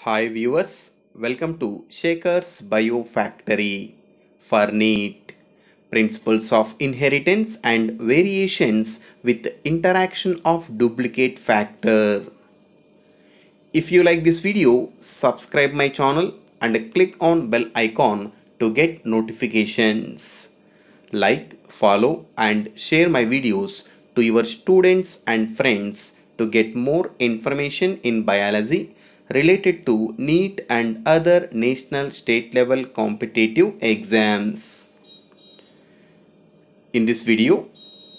Hi viewers, welcome to Shaker's Biofactory for NEET Principles of Inheritance and Variations with Interaction of Duplicate Factor. If you like this video, subscribe my channel and click on bell icon to get notifications. Like, follow and share my videos to your students and friends to get more information in biology related to NEET and other national state level competitive exams. In this video,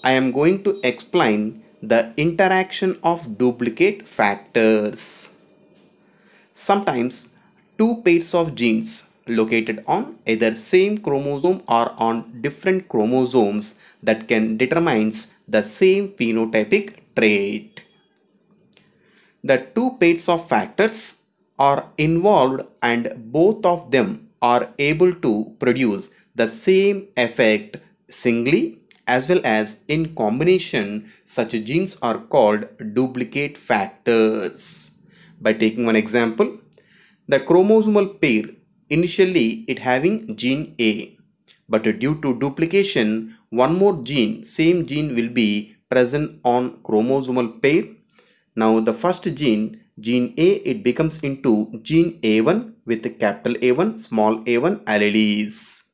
I am going to explain the interaction of duplicate factors. Sometimes two pairs of genes located on either same chromosome or on different chromosomes that can determines the same phenotypic trait. The two pairs of factors are involved and both of them are able to produce the same effect singly as well as in combination. Such genes are called duplicate factors. By taking one example, the chromosomal pair, initially it having gene A, but due to duplication, one more gene, same gene will be present on chromosomal pair. Now the first gene, gene A, it becomes into gene A1 with capital A1, small a1 alleles.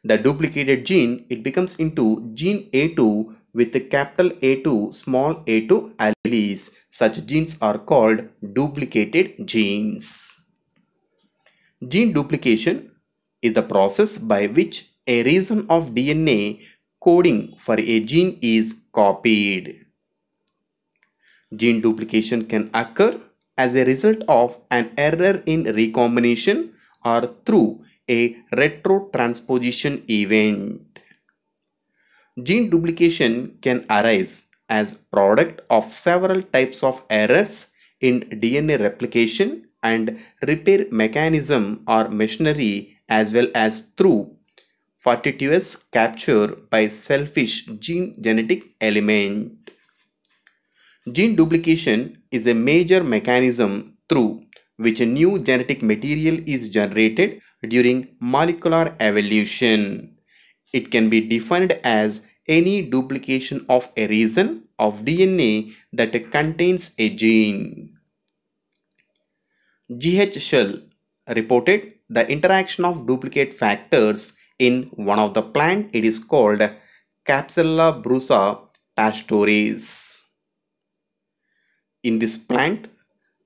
The duplicated gene, it becomes into gene A2 with capital A2, small a2 alleles. Such genes are called duplicated genes. Gene duplication is the process by which a region of DNA coding for a gene is copied. Gene duplication can occur as a result of an error in recombination or through a retrotransposition event. Gene duplication can arise as product of several types of errors in DNA replication and repair mechanism or machinery, as well as through fortuitous capture by selfish gene genetic element. Gene duplication is a major mechanism through which a new genetic material is generated during molecular evolution. It can be defined as any duplication of a region of DNA that contains a gene. G.H. Schell reported the interaction of duplicate factors in one of the plant. It is called Capsella brusa pastoris. In this plant,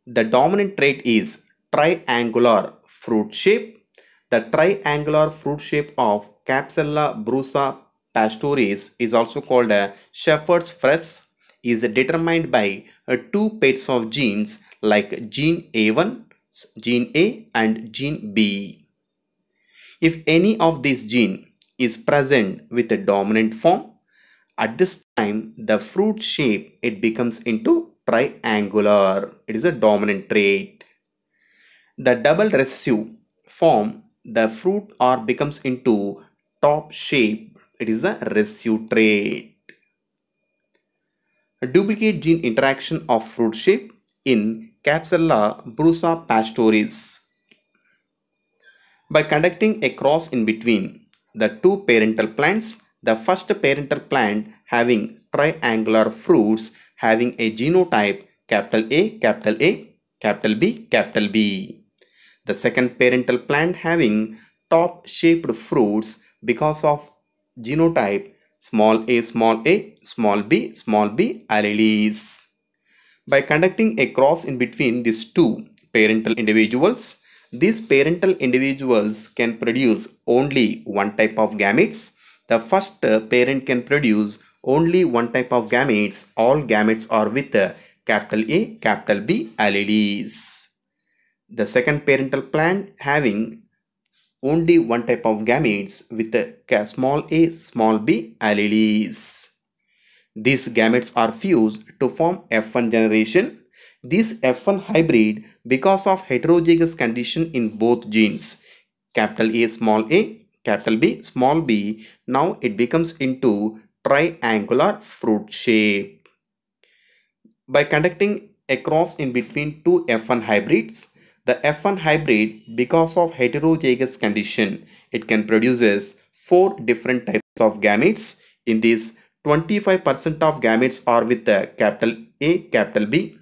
the dominant trait is triangular fruit shape. The triangular fruit shape of Capsella brusa pastoris is also called a shepherd's flesh, is determined by two pairs of genes like gene A1, gene A and gene B. If any of these genes is present with a dominant form, at this time the fruit shape it becomes into triangular. It is a dominant trait. The double recessive form, the fruit or becomes into top shape. It is a recessive trait. A duplicate gene interaction of fruit shape in Capsella brusa pastoris. By conducting a cross in between the two parental plants, the first parental plant having triangular fruits having a genotype capital A, capital A, capital B, capital B. The second parental plant having top shaped fruits because of genotype small a, small a, small b alleles. By conducting a cross in between these two parental individuals, these parental individuals can produce only one type of gametes. The first parent can produce only one type of gametes. All gametes are with capital A, capital B alleles. The second parental plant having only one type of gametes with small a, small b alleles. These gametes are fused to form F1 generation. This F1 hybrid, because of heterozygous condition in both genes, capital A, small a, capital B, small b, now it becomes into triangular fruit shape. By conducting a cross in between two F1 hybrids, The F1 hybrid, because of heterozygous condition, it can produces 4 different types of gametes. In this, 25% of gametes are with the capital A, capital B.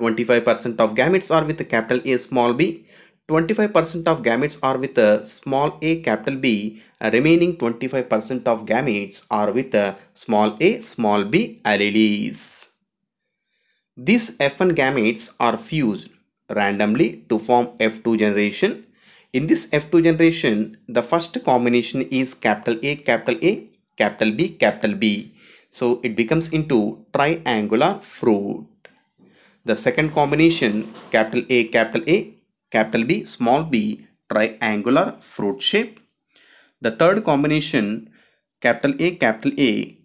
25% of gametes are with the capital A, small b. 25% of gametes are with a small a, capital B. Remaining 25% of gametes are with a small a, small b alleles. These F1 gametes are fused randomly to form F2 generation. In this F2 generation, the first combination is capital A, capital A, capital B, capital B. So it becomes into triangular fruit. The second combination, capital A, capital B, small b, triangular fruit shape. The third combination, capital A,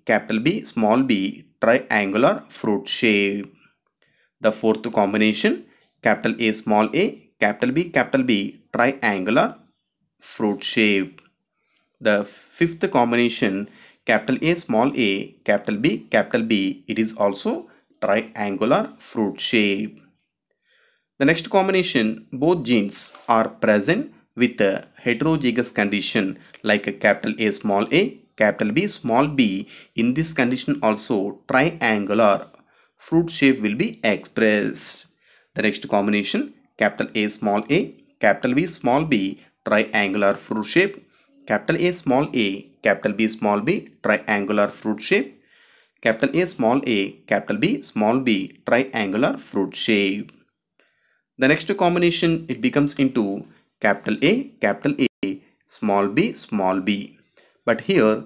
capital B, small b, triangular fruit shape. The fourth combination, capital A, capital B, triangular fruit shape. The fifth combination, capital A, capital B, it is also triangular fruit shape. The next combination, both genes are present with a heterozygous condition like a capital A, capital B, small b. In this condition also triangular fruit shape will be expressed. The next combination, capital A, capital B, small b, triangular fruit shape. Capital A, capital B, small b, triangular fruit shape. Capital A, capital B, small b, triangular fruit shape. The next combination, it becomes into capital A, small b. But here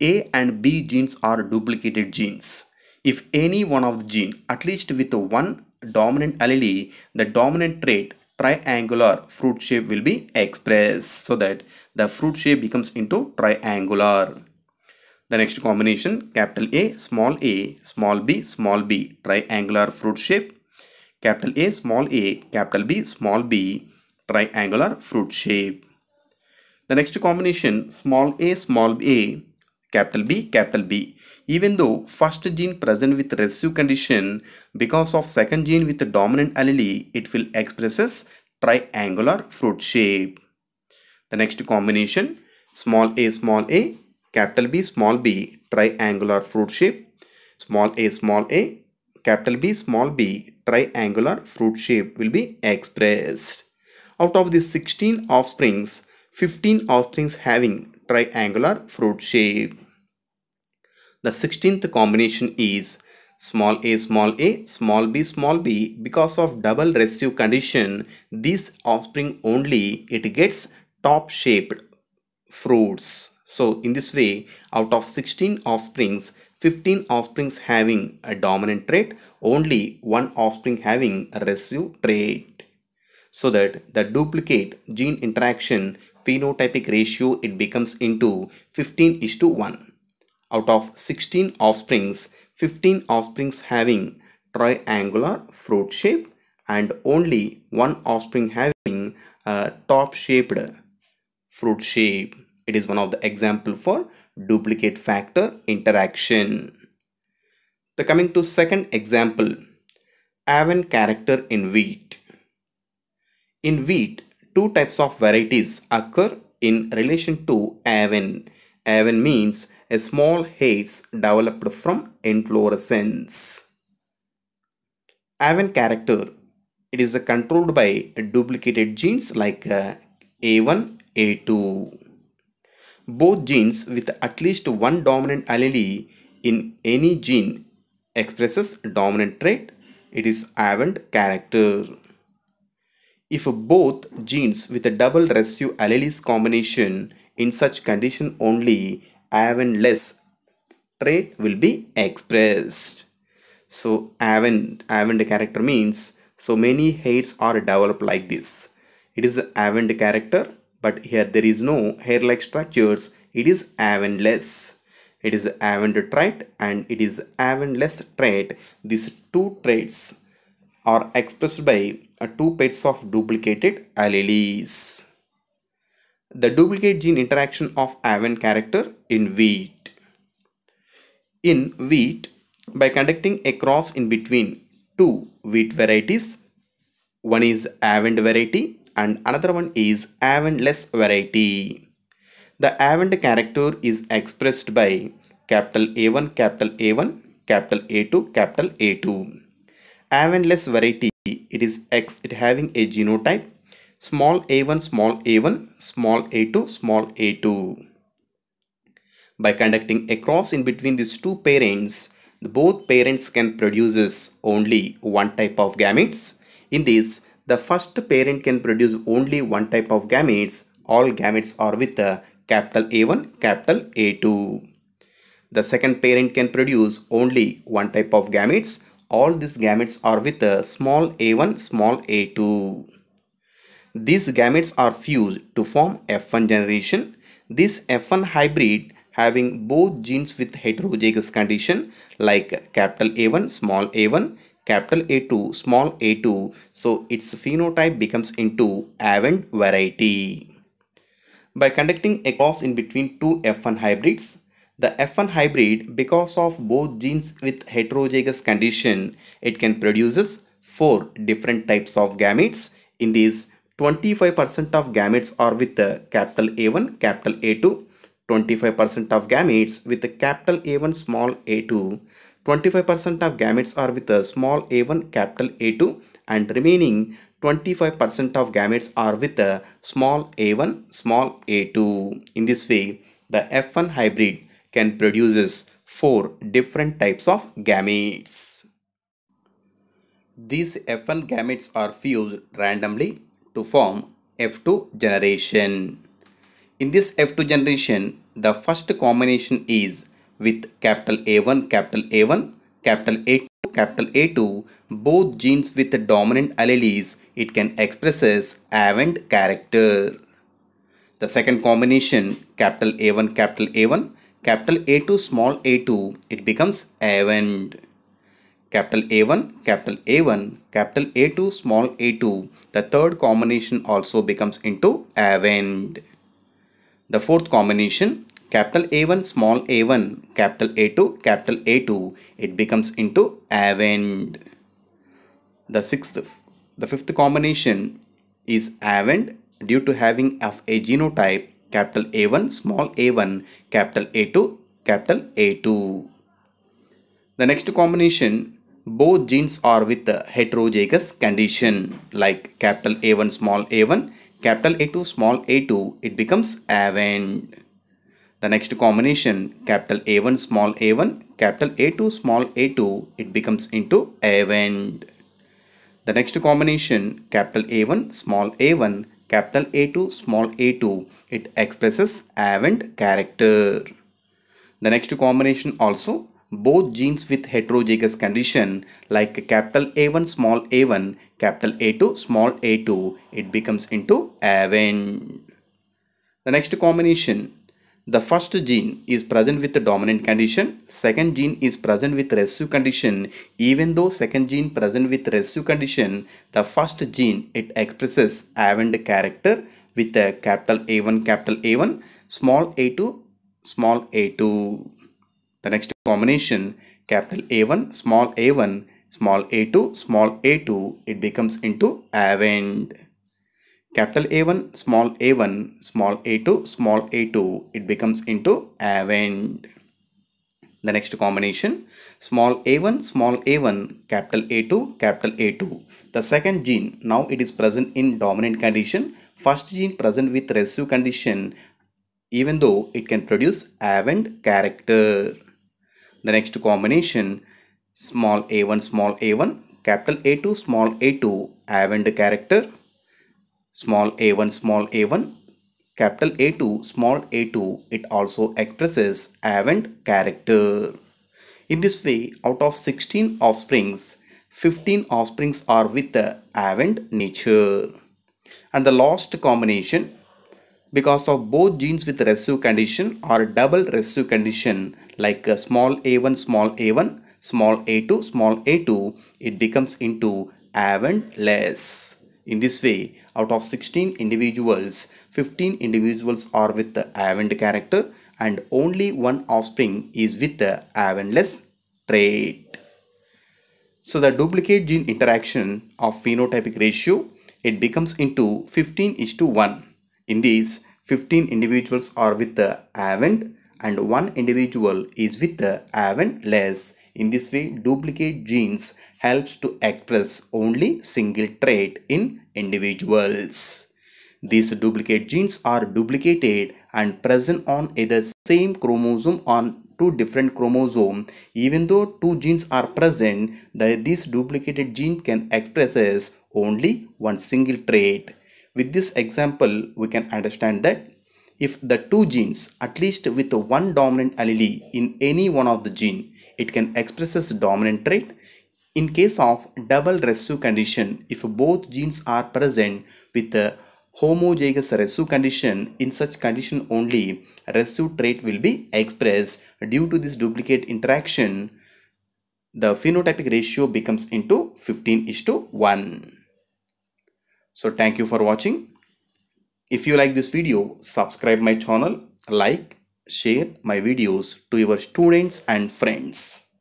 A and B genes are duplicated genes. If any one of the gene, at least with one dominant allele, the dominant trait triangular fruit shape will be expressed, so that the fruit shape becomes into triangular. The next combination, capital A, small b, triangular fruit shape. Capital A, capital B, small b, triangular fruit shape. The next combination, small a, capital B. Even though first gene present with recessive condition, because of second gene with the dominant allele, it will expresses triangular fruit shape. The next combination, small a, capital B, small b, triangular fruit shape. Small a, capital B, small b, triangular fruit shape will be expressed. Out of the 16 offsprings, 15 offsprings having triangular fruit shape. The 16th combination is small a, small b. Because of double recessive condition, this offspring only it gets top shaped fruits. So in this way, out of 16 offsprings, 15 offsprings having a dominant trait, only one offspring having a recessive trait. So that the duplicate gene interaction phenotypic ratio, it becomes into 15:1. Out of 16 offsprings, 15 offsprings having triangular fruit shape and only one offspring having a top shaped fruit shape. It is one of the example for duplicate factor interaction. The coming to second example, Avon character in wheat. In wheat, two types of varieties occur in relation to Avon. Avon means a small hairs developed from inflorescence. Avon character, it is controlled by duplicated genes like A1, A2. Both genes with at least one dominant allele in any gene expresses dominant trait. It is Avon character. If both genes with a double recessive alleles combination, in such condition only Avon-less trait will be expressed. So Avon character means so many hairs are developed like this. It is Avon character, but here there is no hair-like structures. It is Avon-less. It is Avon trait and it is Avon-less trait. These two traits are expressed by two pairs of duplicated alleles. The duplicate gene interaction of Avon character in wheat. In wheat, by conducting a cross in between two wheat varieties, One is Avend variety and another one is Avendless variety. The Avend character is expressed by capital A1, capital A1, capital A2, capital A2. Avendless variety, it having a genotype small a1, small a1, small a2, small a2. By conducting a cross in between these two parents, both parents can produce only one type of gametes. In this, the first parent can produce only one type of gametes. All gametes are with capital A1, capital A2. The second parent can produce only one type of gametes. All these gametes are with small a1, small a2. These gametes are fused to form F1 generation. This F1 hybrid having both genes with heterozygous condition like capital A1, small a1, capital A2, small a2. So its phenotype becomes into Avend variety. By conducting a cross in between two F1 hybrids, the F1 hybrid, because of both genes with heterozygous condition, it can produces 4 different types of gametes. In these, 25% of gametes are with the capital A1, capital A2, 25% of gametes with the capital A1, small a2, 25% of gametes are with the small a1, capital A2, and remaining 25% of gametes are with the small a1, small a2. In this way, the F1 hybrid can produces 4 different types of gametes. These F1 gametes are fused randomly to form F2 generation. In this F2 generation, the first combination is with capital A1, capital A1, capital A2, capital A2, both genes with the dominant alleles, it can express as Avend character. The second combination, capital A1, capital A1, capital A2, small a2, it becomes Avend. Capital A1, capital A1, capital A2, small a2, the third combination also becomes into Avend. The fourth combination, capital A1, small a1, capital A2, capital A2, it becomes into Avend. The fifth combination is Avend due to having of a genotype capital A1, small a1, capital A2, capital A2. The next combination, both genes are with the heterozygous condition like capital A1, small a1, capital A2, small a2, it becomes Avend. The next combination, capital A1, small a1, capital A2, small a2, it becomes into Avend. The next combination, capital A1, small a1, capital A2, small a2, it expresses Avend character. The next combination also, both genes with heterozygous condition like capital A1, small a1, capital A2, small a2, it becomes into Avend. The next combination, the first gene is present with the dominant condition, second gene is present with recessive condition. Even though second gene present with recessive condition, the first gene it expresses Avend character with the capital A1, small a2, small a2. The next combination, capital A1, small a1, small a2, small a2, it becomes into Avend. Capital A1, small a1, small a2, small a2, it becomes into Avend. The next combination, small a1, capital A2, capital A2. The second gene, now it is present in dominant condition. First gene present with recessive condition, even though it can produce Avend character. The next combination, small a1, capital A2, small a2, Avend character. Small a1, capital A2, small a2, it also expresses Avend character. In this way, out of 16 offsprings, 15 offsprings are with the Avend nature. And the last combination, because of both genes with recessive condition or double recessive condition like small a1, small a2, small a2, it becomes into Avendless. In this way, out of 16 individuals, 15 individuals are with the Avend character and only one offspring is with the Avendless trait. So the duplicate gene interaction of phenotypic ratio, it becomes into 15:1. In these, 15 individuals are with the AVENT and one individual is with the AVENT less. In this way, duplicate genes helps to express only single trait in individuals. These duplicate genes are duplicated and present on either same chromosome on two different chromosomes. Even though two genes are present, this duplicated gene can express as only one single trait. With this example, we can understand that if the two genes, at least with one dominant allele in any one of the gene, it can express as dominant trait. In case of double recessive condition, if both genes are present with a homozygous recessive condition, in such condition only recessive trait will be expressed. Due to this duplicate interaction, the phenotypic ratio becomes into 15:1. So thank you for watching. If you like this video, subscribe my channel, like, share my videos to your students and friends.